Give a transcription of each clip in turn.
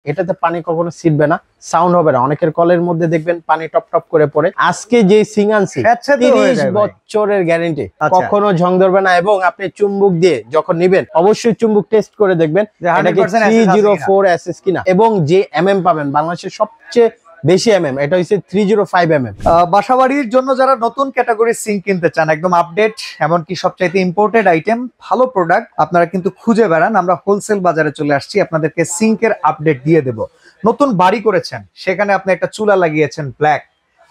এটাতে পানি কখনো ছিটবে না, সাউন্ড হবে না। অনেকের কলের মধ্যে দেখবেন পানি টপ টপ করে পড়ে। আজকে যে সিং আনছি 30 বছরের গ্যারান্টি, কখনো ঝং ধরবে না। এবং আপনি চুম্বক দিয়ে যখন নিবেন অবশ্যই চুম্বক টেস্ট করে দেখবেন এটা কি 304 এসএস কিনা। এবং যে এমএম পাবেন বাংলাদেশের সবচেয়ে বেশি এমএম, এটা হচ্ছে 305 এমএম। বাসাবাড়ির জন্য যারা নতুন ক্যাটাগরির সিঙ্ক কিনতে চান, একদম আপডেট, এমনকি সবচাইতে ইম্পোর্টেড আইটেম, ভালো প্রোডাক্ট আপনারা কিন্তু খুঁজে বেড়ান। আমরা হোলসেল বাজারে চলে আসছি, আপনাদেরকে সিঙ্কের আপডেট দিয়ে দেব। নতুন বাড়ি করেছেন, সেখানে আপনি একটা চুলা লাগিয়েছেন ব্ল্যাক,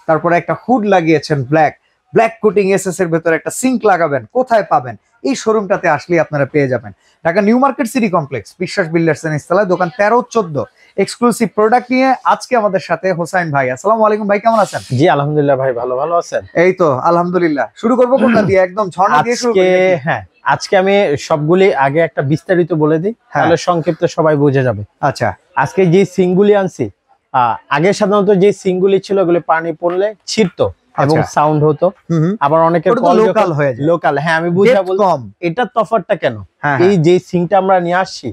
তারপরে একটা হুড লাগিয়েছেন ব্ল্যাক, ব্ল্যাক কোটিং এসএস এর ভেতরে একটা সিঙ্ক লাগাবেন, কোথায় পাবেন? এই শোরুমটাতে আসলে আপনারা পেয়ে যাবেন Dhaka new market city complex, বিশ্বাস বিল্ডার্স এর নিচতলায়, দোকান 13-14। এক্সক্লুসিভ প্রোডাক্ট নিয়ে আজকে আমাদের সাথে হোসাইন ভাই। আসসালামু আলাইকুম ভাই, কেমন আছেন? জি আলহামদুলিল্লাহ ভাই, ভালো আছেন? এই তো আলহামদুলিল্লাহ। শুরু করবো কোনটা দিয়ে? একদম ঝর্ণা দিয়ে শুরু করি। হ্যাঁ, আজকে আমি সবগুলি আগে একটা বিস্তারিত বলে দিই, তাহলে সংক্ষিপ্ত সবাই বুঝে যাবে। আচ্ছা, আজকে যে সিংগুলি আনছি, আগে সাধারণত যে সিংগুলি ছিল ওগুলি পানি পড়লে ছিটতো এবং সাউন্ড হতো। আবার অনেকের লোকাল হয়ে যায়। লোকাল, হ্যাঁ আমি বুঝা বলছি এটার তফাৎটা কেন। এই যে সিংটা আমরা নিয়ে আসছি,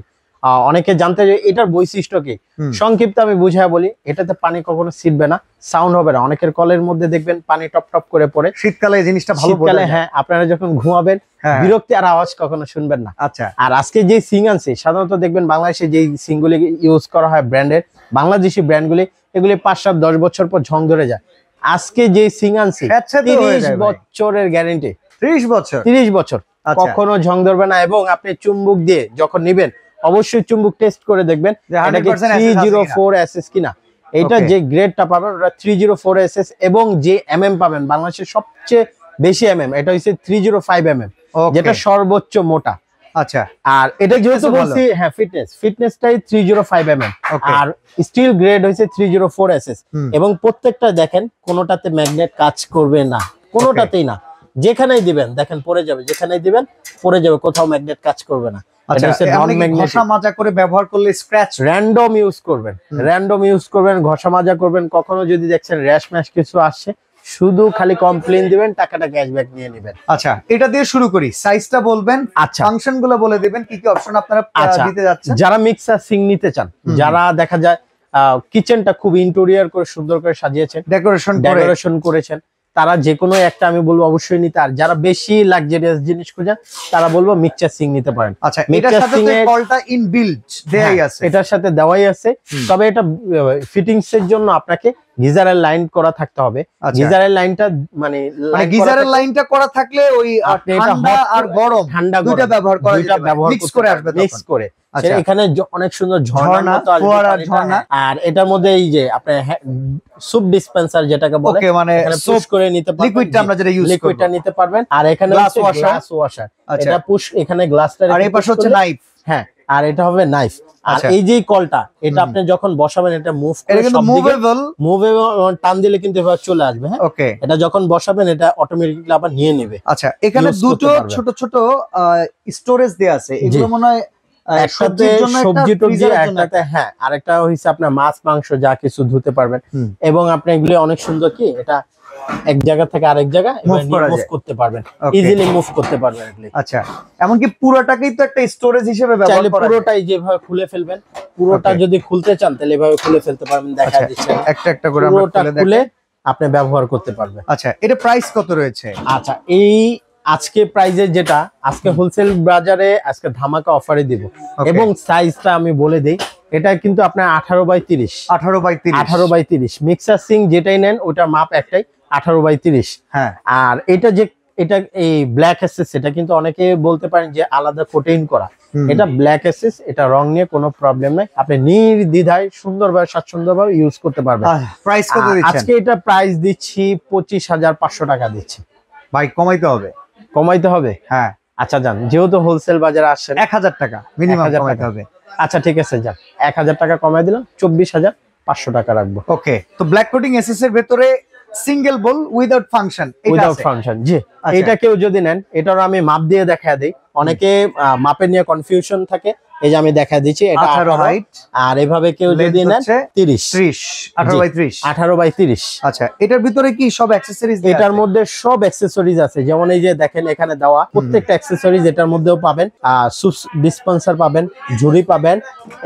অনেকে জানতে চায় এটার বৈশিষ্ট্য কি। সংক্ষিপ্ত আমি বুঝায় বলি, এটাতে পানি কখনো ছিটবে না, সাউন্ড হবে না। অনেকের কলের মধ্যে দেখবেন পানি টপ টপ করে পড়ে। শীতকালে এই জিনিসটা ভালো বোঝা যায়। হ্যাঁ, আপনারা যখন ঘুমাবেন বিরক্তি আর আওয়াজ কখনো শুনবেন না। আচ্ছা, আর আজকে যে সিং আনছি, সাধারণত দেখবেন বাংলাদেশে যে সিংগুলি ইউজ করা হয় ব্র্যান্ডের, বাংলাদেশি ব্র্যান্ডগুলি, এগুলি 5-7-10 বছর পর ঝং ধরে যায়। আজকে যে সিং আনছি 30 বছরের গ্যারান্টি। 30 বছর কখনো ঝং ধরবে না। এবং আপনি চুম্বক দিয়ে যখন নিবেন অবশ্যই চুম্বক টেস্ট করে দেখবেন এটা কি 304 এসএস কিনা। এটা যে গ্রেডটা পাবেন ওটা 304 এসএস, এবং যে এমএম পাবেন বাংলাদেশের সবচেয়ে বেশি এমএম, এটা হচ্ছে 305 এমএম, যেটা সর্বোচ্চ মোটা। আচ্ছা, আর এটা যেহেতু বলছি, হ্যাঁ ফিটনেসটাই 305 এমএম, আর স্টিল গ্রেড হচ্ছে 304 এসএস। এবং প্রত্যেকটা দেখেন কোনোটাতে ম্যাগনেট কাজ করবে না, কোনোটাতেই না। যেখানেই দিবেন দেখেন পড়ে যাবে, যেখানেই দিবেন পড়ে যাবে, কোথাও ম্যাগনেট কাজ করবে না। এটা হচ্ছে নন ম্যাগনেটিক। ঘষা মাজা করে ব্যবহার করলে স্ক্র্যাচ, র‍্যান্ডম ইউজ করবেন, ঘষা মাজা করবেন। কখনো যদি দেখছেন র্যাশ ম্যাশ কিছু আসছে, শুধু খালি কমপ্লেইন দিবেন, টাকাটা ক্যাশব্যাক নিয়ে নেবেন। আচ্ছা, এটা দিয়ে শুরু করি। সাইজটা বলবেন, আচ্ছা ফাংশন গুলো বলে দিবেন, কি কি অপশন আপনারা দিতে যাচ্ছেন। যারা মিক্সার সিং নিতে চান, যারা দেখা যায় কিচেনটা খুব ইন্টেরিয়র করে সুন্দর করে সাজিয়েছেন, ডেকোরেশন করেছেন, তারা যে কোনো একটা আমি বলবো অবশ্যই নিতে। আর যারা বেশি লাক্সারিয়াস জিনিস খুঁজেন তারা বলবো মিক্সচার সিং নিতে পারেন। আচ্ছা, এটার সাথে তো কলটা ইনবিল্ট দেয়াই আছে, এটার সাথে দেওয়াই আছে। তবে এটা ফিটিংস এর জন্য আপনাকে গিজারের লাইন করা থাকতে হবে। গিজারের লাইনটা মানে গিজারের লাইনটা করা থাকলে ওই ঠান্ডা আর গরম দুইটা ব্যবহার করা যাবে, মিক্স করে আসবে, মিক্স করে। এখানে অনেক সুন্দর ঝর্ণা মতো আসবে। আর এটার মধ্যে এই যে আপনি সুপ ডিসপেন্সার যেটাকে বলে, মানে পুশ করে নিতে পারবেন, লিকুইডটা আমরা যেটা ইউজ করব, লিকুইডটা নিতে পারবেন। আর এখানে গ্লাস ওয়াশার, এটা পুশ, এখানে গ্লাসটা, আর এই পাশে হচ্ছে নাইফ। হ্যাঁ, আর এটা হবে নাইফ। আর এই যে কলটা, এটা আপনি যখন বসাবেন এটা মুভ করে, এটা মুভেবল, টান দিলে কিন্তু এভাবে চলে আসবে। হ্যাঁ, ওকে। এটা যখন বসাবেন এটা অটোমেটিক্যালি আবার নিয়ে নেবে। আচ্ছা, এখানে দুটো ছোট ছোট স্টোরেজ দেয়া আছে, এগুলো মনে হয় সবজি টবজি একটাতে, হ্যাঁ, আরেকটা হইছে আপনার মাছ মাংস যা কিছু ধুতে পারবেন। এবং আপনি এগুলি অনেক সুন্দর, কি এটা এক জায়গা থেকে আরেক জায়গায় মুভ করতে পারবেন, ইজিলি মুভ করতে পারবেন এগুলি। আচ্ছা, এমনকি পুরোটাকেই তো একটা স্টোরেজ হিসেবে ব্যবহার করা যায়। পুরোটাই যেভাবে খুলে ফেলবেন, পুরোটা যদি খুলতে চান তাহলে এভাবে খুলে ফেলতে পারবেন। দেখা দিচ্ছে একটা একটা করে আমরা খুলে আপনি ব্যবহার করতে পারবেন। আচ্ছা, এটা প্রাইস কত রয়েছে? আচ্ছা, এই আজকে প্রাইজের যেটা আজকে হোলসেল বাজারে আজকে ধামাকা অফারে দিব। এবং সাইজটা আমি বলে দেই, এটা কিন্তু আপনার 18x30 মিক্সার সিং যেটাই নেন ওটার মাপ একটাই, 18x30। হ্যাঁ, আর এটা যে এটা এই ব্ল্যাক এসএস, এটা কিন্তু অনেকে বলতে পারেন যে আলাদা কোটিং করা, এটা ব্ল্যাক এসএস, এটা রং নিয়ে কোনো প্রবলেম নাই, আপনি নির্দ্বিধায় সুন্দরভাবে স্বাচ্ছন্দ্যভাবে ইউজ করতে পারবেন। প্রাইস কত দিচ্ছেন? আজকে এটা প্রাইস দিচ্ছি 25,500 টাকা দিচ্ছি। ভাই কমাইতে হবে, কমাইতে হবে? হ্যাঁ। আচ্ছা যান, যেহেতু হোলসেল বাজারে আসছেন 1000 টাকা মিনিমাম কমাইতে হবে। আচ্ছা ঠিক আছে, যান 1000 টাকা কমাই দিলাম, 24,500 টাকা রাখবো। ওকে, তো ব্ল্যাক কোটিং এসএস এর ভিতরে সিঙ্গেল বোল উইদাউট ফাংশন, জি। এটা কেউ যদি নেন, এটার আমি মাপ দিয়ে দেখা দেই। অনেকে মাপে নিয়ে কনফিউশন থাকে, এই যে আমি দেখা দিচ্ছি, এটা 18 18 হাইট, আর এভাবে কেউ যদি নেন 30 30 18 বাই 30। 18 বাই 30। আচ্ছা, এটার ভিতরে কি সব অ্যাকসেসরিজ? এটার মধ্যে সব অ্যাকসেসরিজ আছে, যেমন এই যে দেখেন এখানে দেওয়া প্রত্যেকটা অ্যাকসেসরিজ এটার মধ্যেও পাবেন। সুস ডিসপেন্সার পাবেন, ঝুড়ি পাবেন,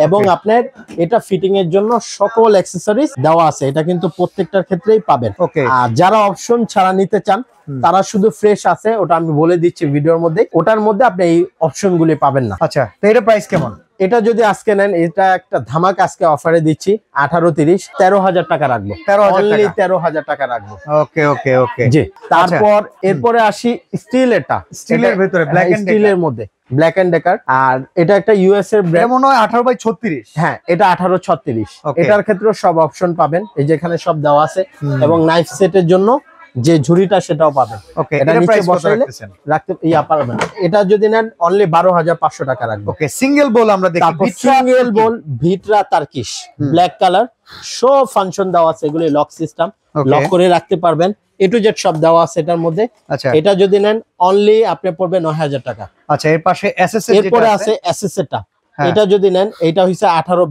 এবং আপনার এটা ফিটিং এর জন্য সকল অ্যাকসেসরিজ দেওয়া আছে। এটা কিন্তু প্রত্যেকটার ক্ষেত্রেই পাবেন। ওকে, আর যারা অপশন ছাড়া নিতে চান তারা শুধু ফ্রেশ আছে, ওটা আমি বলে দিচ্ছি ভিডিওর মধ্যে, ওটার মধ্যে আপনি এই অপশন গুলি পাবেন না। আচ্ছা, তো এটা প্রাইস কেমন? এটা যদি আজকে নেন, এটা একটা ধামাক আজকে অফারে দিচ্ছি 18 30 13,000 টাকা রাখবো, 13,000 টাকা রাখবো। ওকে ওকে ওকে জি। তারপর এরপরে আসি স্টিল, এটা স্টিলের ভিতরে ব্ল্যাক এন্ড স্টিলের মধ্যে ব্ল্যাক এন্ড ডেকার, আর এটা একটা ইউএস এর ব্র্যান্ড, মনে হয় 18 বাই 36। হ্যাঁ, এটা 18 36। এটার ক্ষেত্রে সব অপশন পাবেন, এই যে এখানে সব দেওয়া আছে, এবং নাইফ সেটের জন্য যে ঝুড়িটা সেটাও পাবেন। ওকে, এটা নিচে বসাইলে রাখতে পারবেন। এটা যদি নেন অনলি 12,500 টাকা রাখবো। ওকে, সিঙ্গেল বোল আমরা দেখি, সিঙ্গেল বোল ভিটরা তার্কিশ ব্ল্যাক কালার, সব ফাংশন দেওয়া আছে, এগুলি লক সিস্টেম, লক করে রাখতে পারবেন, এ টু জেড সব দেওয়া আছে এটার মধ্যে। আচ্ছা, এটা যদি নেন অনলি আপনি পড়বে 9,000 টাকা। আচ্ছা, এর পাশে এসএস এরপরে আছে এসএস এরটা, এটা যদি নেন, এটা হইছে 18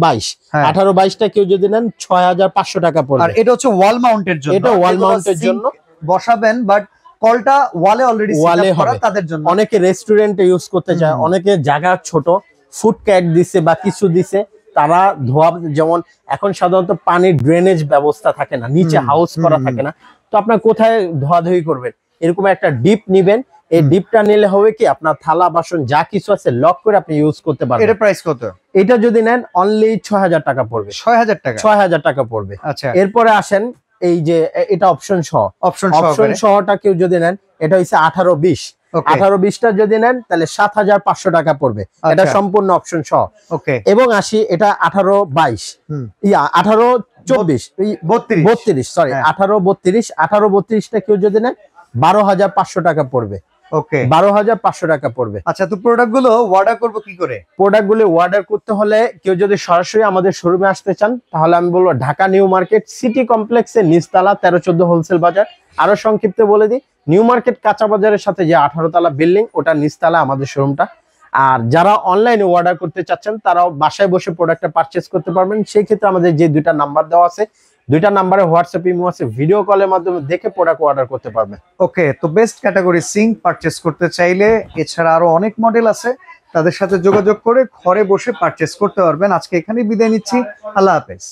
22 18-22টা কেউ যদি নেন 6,500 টাকা পড়বে। আর এটা হচ্ছে ওয়াল মাউন্টের জন্য, এটা ওয়াল মাউন্টের জন্য বসাবেন, বাট কলটা ওয়ালে অলরেডি সেটআপ করা তাদের জন্য। অনেকে রেস্টুরেন্টে ইউজ করতে চায়, অনেকে জায়গা ছোট, ফুড ক্যাট দিছে বা কিছু দিছে, তারা ধোয়া, যেমন এখন সাধারণত পানির ড্রেনেজ ব্যবস্থা থাকে না, নিচে হাউস করা থাকে না, তো আপনার কোথায় ধোয়াধুয়ি করবেন, এরকম একটা ডিপ নিবেন। এই ডিপটা নিলে হবে কি, আপনার থালা বাসন যা কিছু আছে লক করে আপনি ইউজ করতে পারবেন। এটা প্রাইস কত? এটা যদি নেন অনলি 6,000 টাকা পড়বে। 6,000 টাকা? 6,000 টাকা পড়বে। আচ্ছা, এরপরে আসেন এই যে এটা অপশন সহ, অপশন সহটা কেউ যদি নেন, এটা হচ্ছে 18-20। 18-20টা যদি নেন তাহলে 7,500 টাকা পড়বে, এটা সম্পূর্ণ অপশন সহ। ওকে, এবং আসি এটা 18-22, 18-24 32, সরি 18-32। 18-32টা কেউ যদি নেন 12,500 টাকা পড়বে। ওকে, 12,500 টাকা পড়বে। আচ্ছা, তো প্রোডাক্ট গুলো অর্ডার করবো কি করে? প্রোডাক্ট গুলো অর্ডার করতে হলে কেউ যদি সরাসরি আমাদের শোরুমে আসতে চান, তাহলে আমি বলবো ঢাকা নিউ মার্কেট সিটি কমপ্লেক্সের নিচতলা 13-14 হোলসেল বাজার। আরো সংক্ষিপ্ত বলে দিই, নিউ মার্কেট কাঁচা বাজারের সাথে যে 18 তলা বিল্ডিং, ওটা নিচতলা আমাদের শোরুমটা। আর যারা অনলাইনে অর্ডার করতে চাচ্ছেন, তারাও বাসায় বসে প্রোডাক্টটা পারচেজ করতে পারবেন। সেই ক্ষেত্রে আমাদের যে দুইটা নাম্বার দেওয়া আছে, দুইটা নাম্বারে হোয়াটসঅ্যাপ ইমো আছে, ভিডিও কলের মাধ্যমে দেখে প্রোডাক্ট অর্ডার করতে পারবেন। ওকে, তো বেস্ট ক্যাটাগরি সিঙ্ক পারচেজ করতে চাইলে এছাড়া আরো অনেক মডেল আছে, তাদের সাথে যোগাযোগ করে ঘরে বসে পারচেজ করতে পারবেন। আজকে এখানেই বিদায় নিচ্ছি, আল্লাহ হাফেজ।